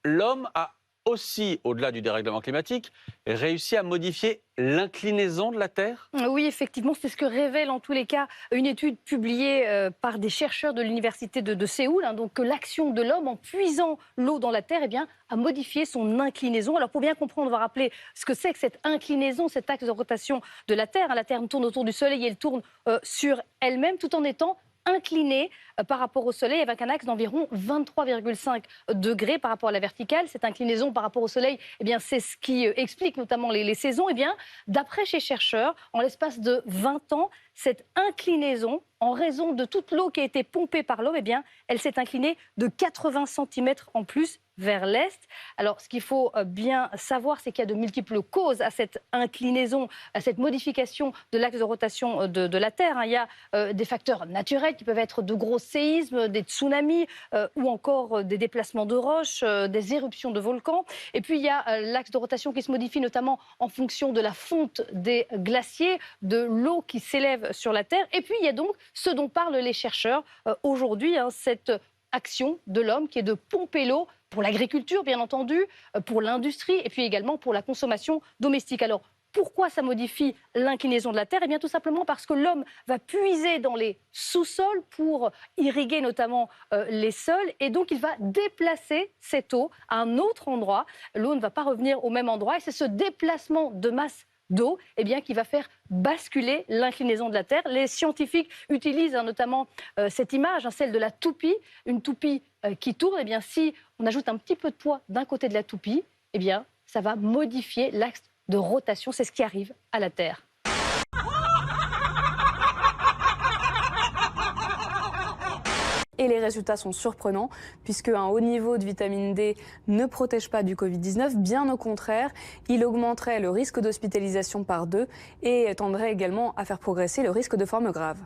l'homme a aussi, au-delà du dérèglement climatique, réussi à modifier l'inclinaison de la Terre? Oui, effectivement, c'est ce que révèle en tous les cas une étude publiée par des chercheurs de l'université de Séoul. Donc que l'action de l'homme en puisant l'eau dans la Terre a modifié son inclinaison. Alors pour bien comprendre, on va rappeler ce que c'est que cette inclinaison, cet axe de rotation de la Terre. La Terre tourne autour du Soleil et elle tourne sur elle-même tout en étant inclinée par rapport au Soleil avec un axe d'environ 23,5 degrés par rapport à la verticale. Cette inclinaison par rapport au Soleil, c'est ce qui explique notamment les saisons. D'après ces chercheurs, en l'espace de 20 ans, cette inclinaison, en raison de toute l'eau qui a été pompée par l'homme, elle s'est inclinée de 80 cm en plus vers l'est. Alors, ce qu'il faut bien savoir, c'est qu'il y a de multiples causes à cette inclinaison, à cette modification de l'axe de rotation de la Terre. Il y a des facteurs naturels qui peuvent être de gros séismes, des tsunamis ou encore des déplacements de roches, des éruptions de volcans. Et puis, il y a l'axe de rotation qui se modifie notamment en fonction de la fonte des glaciers, de l'eau qui s'élève sur la Terre. Et puis, il y a donc ce dont parlent les chercheurs aujourd'hui, cette action de l'homme qui est de pomper l'eau pour l'agriculture, bien entendu, pour l'industrie et puis également pour la consommation domestique. Alors, pourquoi ça modifie l'inclinaison de la Terre? Tout simplement parce que l'homme va puiser dans les sous-sols pour irriguer notamment les sols et donc il va déplacer cette eau à un autre endroit. L'eau ne va pas revenir au même endroit et c'est ce déplacement de masse d'eau qui va faire basculer l'inclinaison de la Terre. Les scientifiques utilisent notamment cette image, celle de la toupie, une toupie qui tourne. Si on ajoute un petit peu de poids d'un côté de la toupie, ça va modifier l'axe de rotation. C'est ce qui arrive à la Terre. Et les résultats sont surprenants puisque un haut niveau de vitamine D ne protège pas du Covid-19. Bien au contraire, il augmenterait le risque d'hospitalisation par 2 et tendrait également à faire progresser le risque de forme grave.